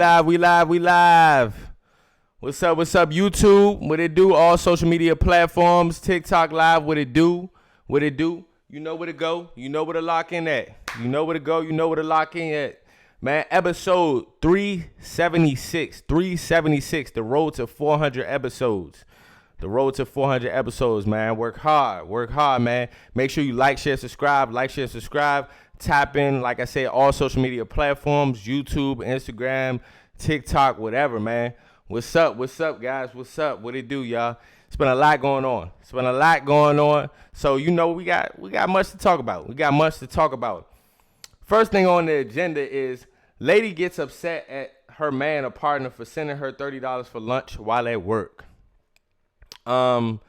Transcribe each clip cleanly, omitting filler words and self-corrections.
live. What's up, YouTube? What it do? All social media platforms, TikTok live, what it do? You know where to go, you know where to lock in at. You know where to go, you know where to lock in at. Man, episode 376, the road to 400 episodes. The road to 400 episodes, man. Work hard, man. Make sure you like, share, subscribe. Tap in, like I said, all social media platforms, YouTube, Instagram, TikTok, whatever, man. What's up, guys? What's up? What it do, y'all? It's been a lot going on. So, you know, we got much to talk about. First thing on the agenda is lady gets upset at her man or partner for sending her $30 for lunch while at work. I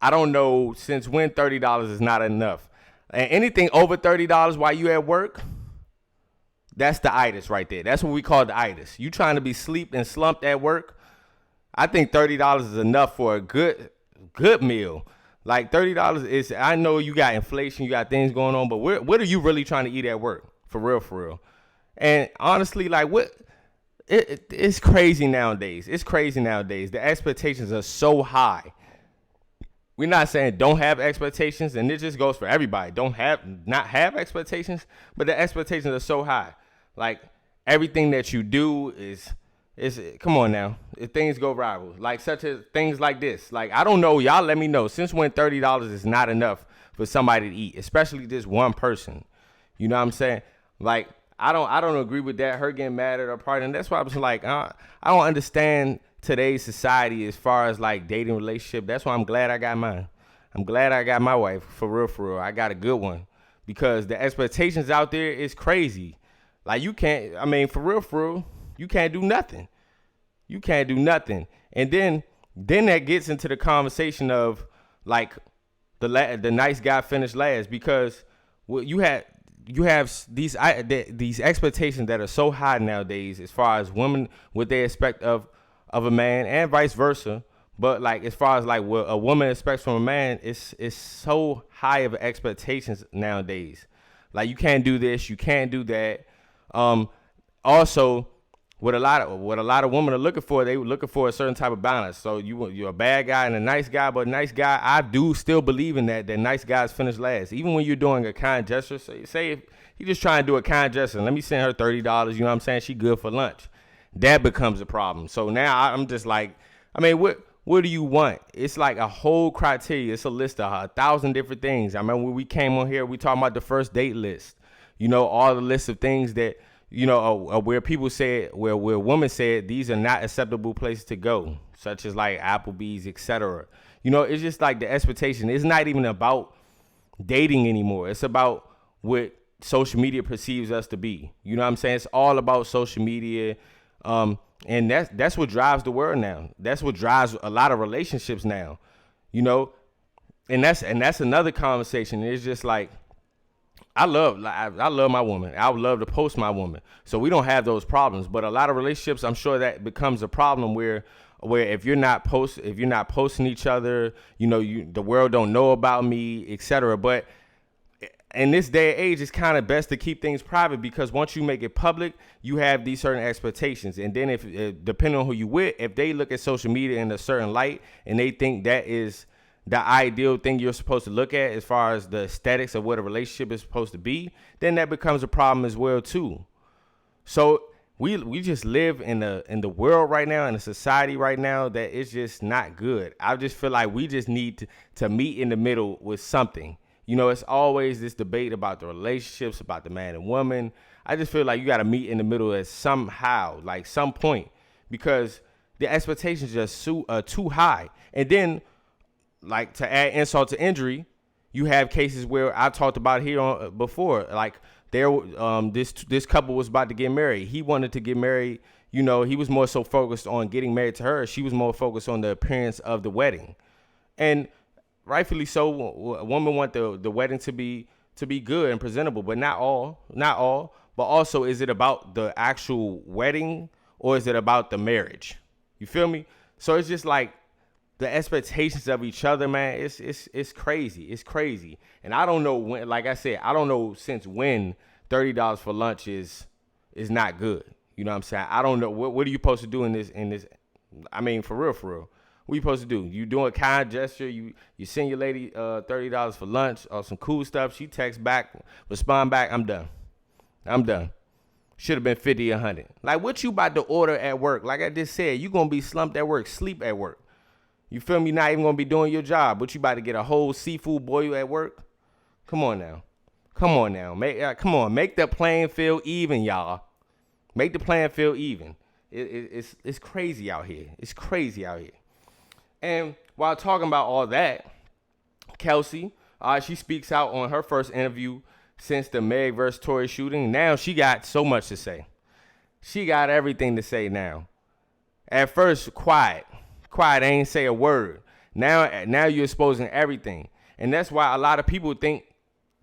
don't know since when $30 is not enough. And anything over $30 while you at work, that's the itis right there. That's what we call the itis. You trying to be sleep and slumped at work? I think $30 is enough for a good meal. Like $30 is, I know you got inflation, you got things going on, but what are you really trying to eat at work? For real. And honestly, like it's crazy nowadays. The expectations are so high. We're not saying don't have expectations, and it just goes for everybody. Not have expectations, but the expectations are so high. Like everything that you do is come on now. If things go viral, like such as things like this. Like I don't know, y'all let me know. Since when $30 is not enough for somebody to eat, especially just one person. You know what I'm saying? Like I don't agree with that. Her getting mad at her partner, and that's why I was like, I don't understand today's society as far as like dating relationship. That's why I'm glad I got mine. I'm glad I got my wife for real. I got a good one because the expectations out there is crazy. Like you can't. I mean, for real, you can't do nothing. And then that gets into the conversation of like the nice guy finished last because you have these expectations that are so high nowadays as far as women what they expect of a man and vice versa. But like as far as like what a woman expects from a man, it's so high of expectations nowadays. Like you can't do this, you can't do that. Also, what a lot of women are looking for, they were looking for a certain type of balance. So you're a bad guy and a nice guy, but a nice guy, I do still believe in that nice guys finish last. Even when you're doing a kind gesture, say if you just trying to do a kind gesture, let me send her $30, you know what I'm saying? She good for lunch. That becomes a problem. So now I'm just like, I mean, what do you want? It's like a whole criteria. It's a list of 1,000 different things. I remember when we came on here, we talking about the first date list. You know, all the lists of things that, you know, where people said, where women said these are not acceptable places to go, such as like Applebee's, etc. You know, it's just like the expectation. It's not even about dating anymore. It's about what social media perceives us to be. You know what I'm saying? It's all about social media. And that's what drives the world now. That's what drives a lot of relationships now, you know, and that's another conversation. It's just like, I love my woman. I would love to post my woman. So we don't have those problems, but a lot of relationships, I'm sure that becomes a problem where if you're not posting each other, you know, the world don't know about me, etc. But in this day and age, it's kind of best to keep things private because once you make it public, you have these certain expectations. And then if depending on who you with, if they look at social media in a certain light and they think that is the ideal thing you're supposed to look at as far as the aesthetics of what a relationship is supposed to be, then that becomes a problem as well too. So we just live in the world right now, in a society right now that is just not good. I just feel like we just need to meet in the middle with something. You know, it's always this debate about the relationships, about the man and woman. I just feel like you got to meet in the middle at somehow, like some point, because the expectations just too high. And then, like to add insult to injury, you have cases where I talked about here on before, like this couple was about to get married. He wanted to get married. You know, he was more so focused on getting married to her. She was more focused on the appearance of the wedding, and rightfully so. A woman want the wedding to be good and presentable, but not all. But also, is it about the actual wedding or is it about the marriage? You feel me? So it's just like the expectations of each other, man. It's crazy. And I don't know when. Like I said, I don't know since when $30 for lunch is not good. You know what I'm saying? I don't know. What are you supposed to do in this? I mean, for real, for real. What you supposed to do? You doing a kind gesture. You send your lady $30 for lunch or some cool stuff. She texts back, respond back. I'm done. Should have been 50, 100. Like, what you about to order at work? Like I just said, you going to be slumped at work, sleep at work. You feel me? Not even going to be doing your job. But you about to get a whole seafood boil at work? Come on now. Make the playing field even, y'all. Make the playing field even. It's crazy out here. It's crazy out here. And while talking about all that, Kelsey, she speaks out on her first interview since the Meg versus Tory shooting. Now she got so much to say. She got everything to say now. At first, quiet, ain't say a word. Now you're exposing everything. And that's why a lot of people think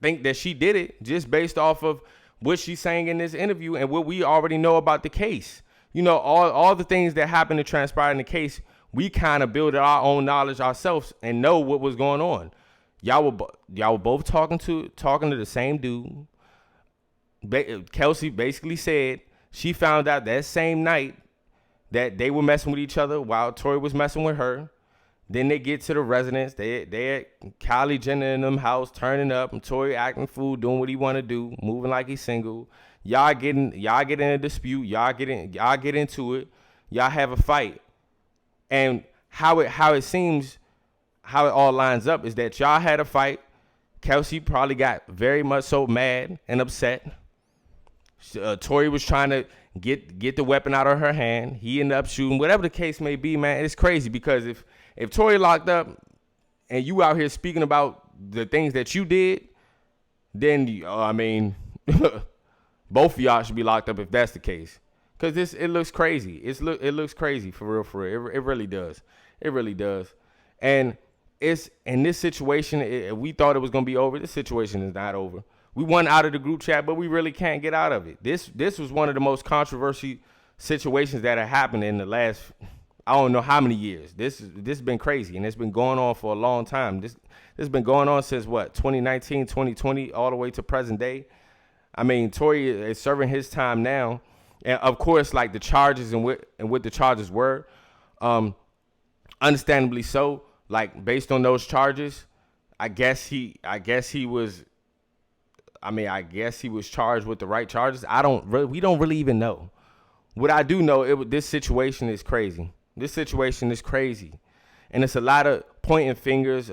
that she did it just based off of what she's saying in this interview and what we already know about the case. You know, all the things that happened to transpire in the case, we kind of built our own knowledge ourselves and know what was going on. Y'all were both talking to the same dude. Kelsey basically said she found out that same night that they were messing with each other while Tory was messing with her. Then they get to the residence. They at Kylie Jenner in them house, turning up, and Tory acting fool, doing what he want to do, moving like he's single. Y'all get in a dispute. Y'all get into it. Y'all have a fight. And how it seems, how it all lines up is that y'all had a fight. Kelsey probably got very much so mad and upset. Tory was trying to get the weapon out of her hand. He ended up shooting. Whatever the case may be, man, it's crazy because if Tory locked up and you out here speaking about the things that you did, then I mean, both of y'all should be locked up if that's the case. Cause it looks crazy. It looks crazy for real. It really does. It really does. And it's in this situation. We thought it was gonna be over. This situation is not over. We won out of the group chat, but we really can't get out of it. This was one of the most controversial situations that have happened in the last, I don't know how many years. This has been crazy, and it's been going on for a long time. This has been going on since what, 2019, 2020, all the way to present day. I mean, Tory is serving his time now, and of course, like the charges and what the charges were, understandably so. Like based on those charges, I guess he was charged with the right charges. We don't really even know. What I do know, this situation is crazy. This situation is crazy. And it's a lot of pointing fingers.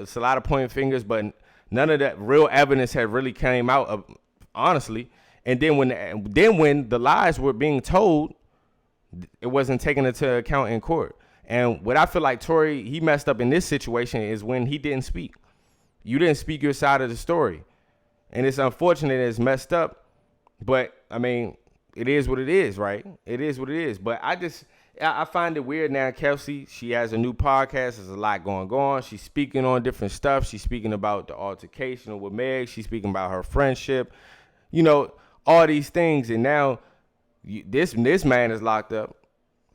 But none of that real evidence had really came out, honestly. And then when the lies were being told, it wasn't taken into account in court. And what I feel like Tory, he messed up in this situation is when he didn't speak. You didn't speak your side of the story. And it's unfortunate, it's messed up, but I mean, it is what it is, right? It is what it is. But I find it weird now. Kelsey, she has a new podcast. There's a lot going on. She's speaking on different stuff. She's speaking about the altercation with Meg. She's speaking about her friendship, you know, all these things. And now this man is locked up,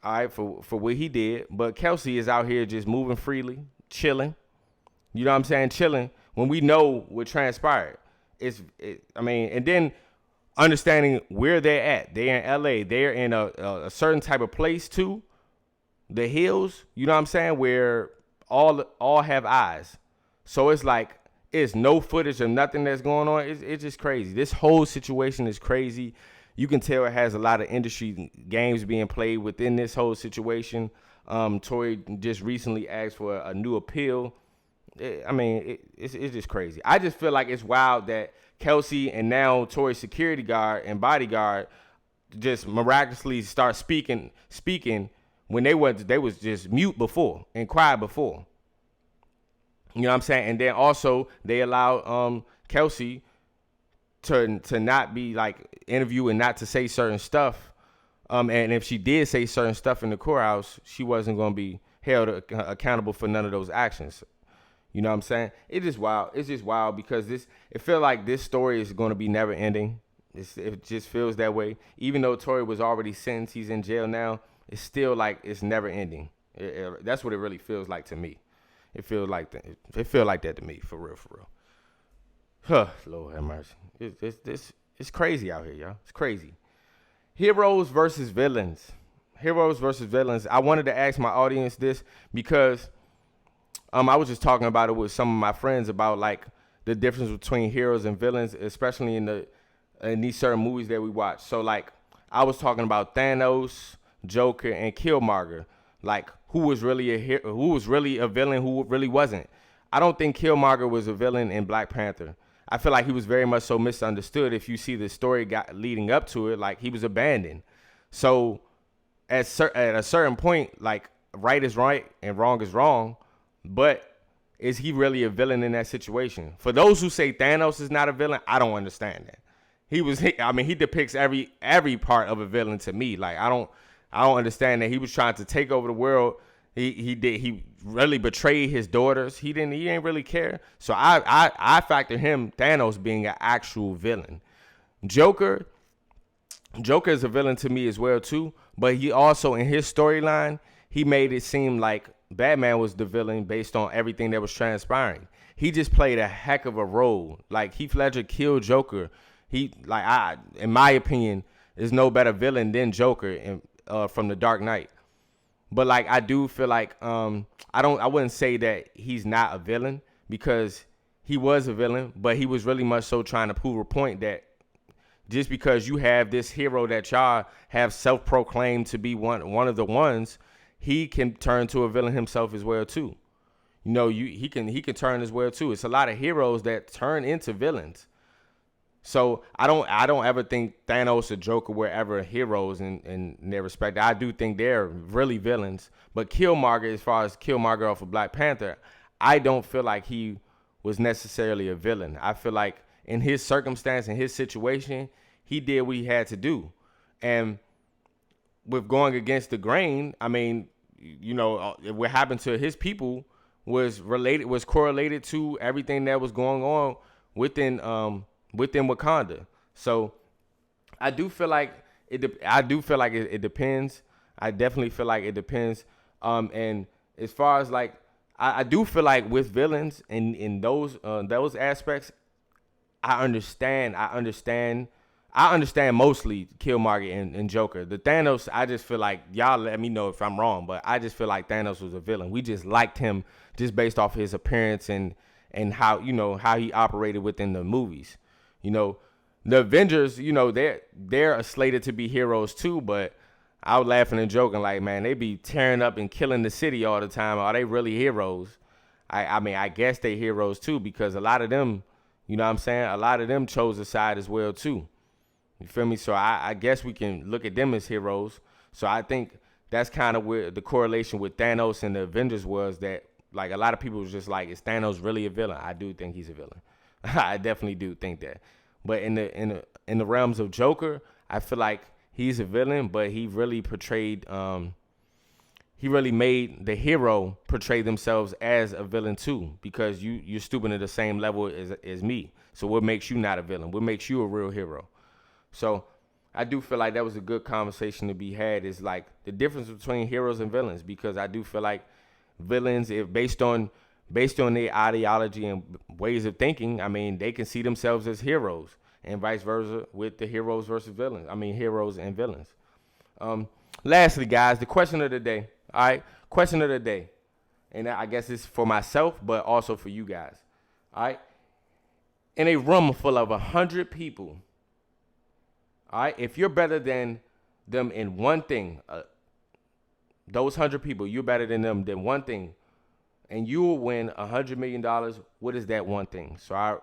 all right, for what he did. But Kelsey is out here just moving freely, chilling. You know what I'm saying? Chilling when we know what transpired. And then understanding where they're at. They're in LA. They're in a certain type of place too. The hills, you know what I'm saying, where all have eyes. So it's like it's no footage of nothing that's going on. It's just crazy. This whole situation is crazy. You can tell it has a lot of industry games being played within this whole situation. Tory just recently asked for a new appeal. It's just crazy. I just feel like it's wild that Kelsey and now Tory's security guard and bodyguard just miraculously start speaking when they was just mute before and quiet before. You know what I'm saying? And then also they allow Kelsey to not be like interviewed and not to say certain stuff. And if she did say certain stuff in the courthouse, she wasn't going to be held accountable for none of those actions. You know what I'm saying? It's just wild. It's just wild because it feels like this story is going to be never ending. It just feels that way. Even though Tory was already sentenced, he's in jail now, it's still like it's never ending. That's what it really feels like to me. It feels like that. It feels like that to me, for real, for real. Huh, Lord have mercy. It's crazy out here, y'all. It's crazy. Heroes versus villains. Heroes versus villains. I wanted to ask my audience this because I was just talking about it with some of my friends about like the difference between heroes and villains, especially in these certain movies that we watch. So like I was talking about Thanos, Joker, and Killmonger. Like who was really a hero, who was really a villain, who really wasn't. I don't think Killmonger was a villain in Black Panther. I feel like he was very much so misunderstood. If you see the story got leading up to it, like he was abandoned. So at a certain point, like right is right and wrong is wrong. But is he really a villain in that situation? For those who say Thanos is not a villain, I don't understand that. He depicts every part of a villain to me. Like I don't understand that he was trying to take over the world. He really betrayed his daughters. He ain't really care. So I factor Thanos being an actual villain. Joker is a villain to me as well too, but he also in his storyline, he made it seem like Batman was the villain based on everything that was transpiring. He just played a heck of a role. Like Heath Ledger killed Joker. In my opinion, is no better villain than Joker from The Dark Knight. But like I do feel like I wouldn't say that he's not a villain because he was a villain, but he was really much so trying to prove a point that just because you have this hero that y'all have self-proclaimed to be one of the ones, he can turn to a villain himself as well too. You know, he can turn as well too. It's a lot of heroes that turn into villains. So I don't ever think Thanos or Joker were ever heroes in their respect. I do think they're really villains. But Killmonger, as far as Killmonger off of Black Panther, I don't feel like he was necessarily a villain. I feel like in his circumstance, in his situation, he did what he had to do. And with going against the grain, I mean, you know, what happened to his people was correlated to everything that was going on within Wakanda. So I do feel like it depends. I definitely feel like it depends. And as far as like, I do feel like with villains in those aspects, I understand mostly Killmonger and Joker. The Thanos, I just feel like, y'all let me know if I'm wrong, but I just feel like Thanos was a villain. We just liked him just based off his appearance and how, you know, how he operated within the movies. You know, the Avengers, you know, they're slated to be heroes too, but I was laughing and joking like, man, they be tearing up and killing the city all the time. Are they really heroes? I mean, I guess they heroes too, because a lot of them, you know what I'm saying? A lot of them chose a side as well too. You feel me? So I guess we can look at them as heroes. So I think that's kind of where the correlation with Thanos and the Avengers was, that like a lot of people was just like, is Thanos really a villain? I do think he's a villain. I definitely do think that. But in the realms of Joker, I feel like he's a villain, but he really portrayed he really made the hero portray themselves as a villain too, because you're stooping to the same level as me. So what makes you not a villain? What makes you a real hero? So I do feel like that was a good conversation to be had, is like the difference between heroes and villains, because I do feel like villains, if based on their ideology and ways of thinking, I mean, they can see themselves as heroes, and vice versa with the heroes versus villains. I mean, heroes and villains. Lastly, guys, the question of the day. All right, question of the day. And I guess it's for myself, but also for you guys. All right. In a room full of 100 people, all right, if you're better than them in one thing, those 100 people, you're better than them in one thing, and you will win $100 million, what is that one thing? So I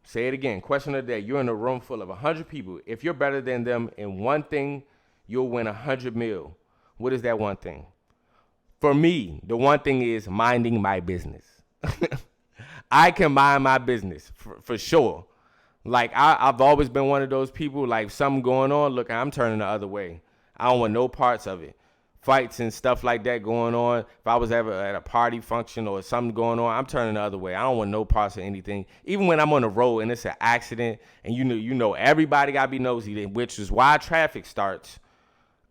say it again. Question of the day. You're in a room full of 100 people. If you're better than them in one thing, you'll win $100 million. What is that one thing? For me, the one thing is minding my business. I can mind my business for sure. Like, I've always been one of those people, like, something going on, look, I'm turning the other way. I don't want no parts of it. Fights and stuff like that going on. If I was ever at a party function or something going on, I'm turning the other way. I don't want no parts of anything. Even when I'm on the road and it's an accident and you know everybody got to be nosy, which is why traffic starts.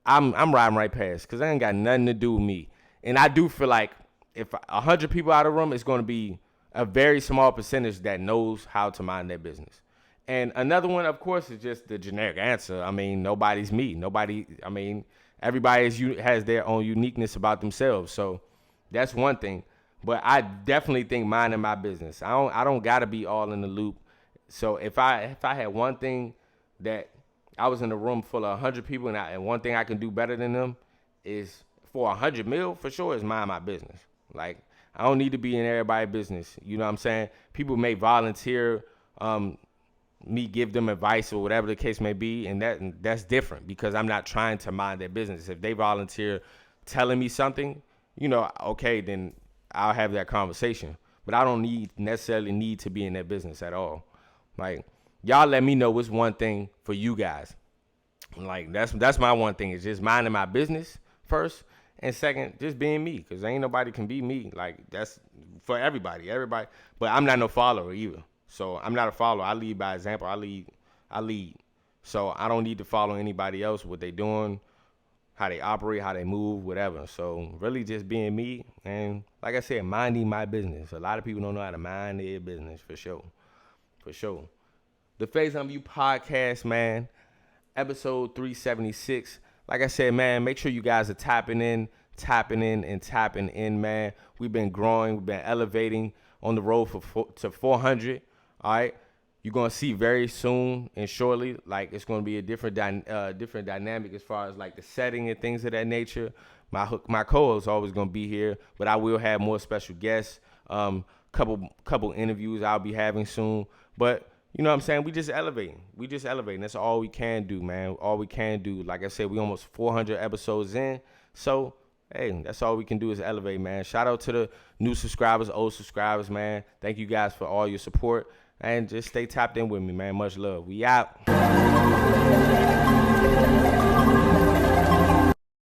I'm riding right past because I ain't got nothing to do with me. And I do feel like if 100 people out of the room, it's going to be a very small percentage that knows how to mind their business. And another one, of course, is just the generic answer. I mean, nobody's me. Everybody has their own uniqueness about themselves. So that's one thing. But I definitely think minding my business. I don't gotta be all in the loop. So if I had one thing that I was in a room full of 100 people and one thing I can do better than them is for 100 mil for sure is mind my business. Like I don't need to be in everybody's business. You know what I'm saying? People may volunteer, me give them advice or whatever the case may be, and that's different because I'm not trying to mind their business. If they volunteer telling me something, okay, then I'll have that conversation. But I don't necessarily need to be in that business at all. Like, y'all let me know what's one thing for you guys. Like, that's my one thing is just minding my business first. And second, just being me, because ain't nobody can be me. Like, that's for everybody. But I'm not no follower either. So I'm not a follower. I lead by example. I lead. So I don't need to follow anybody else, what they doing, how they operate, how they move, whatever. So really just being me. And like I said, minding my business. A lot of people don't know how to mind their business, for sure. For sure. The TheFaisonViewPodcast, man. Episode 376. Like I said, man, make sure you guys are tapping in, man. We've been growing. We've been elevating on the road to 400. All right. You're going to see very soon and shortly, like it's going to be a different dynamic as far as like the setting and things of that nature. My co-host always going to be here, but I will have more special guests, couple interviews I'll be having soon. But you know what I'm saying? We just elevating. That's all we can do, man. All we can do. Like I said, we almost 400 episodes in. So, hey, that's all we can do is elevate, man. Shout out to the new subscribers, old subscribers, man. Thank you guys for all your support. And just stay tapped in with me, man. Much love. We out.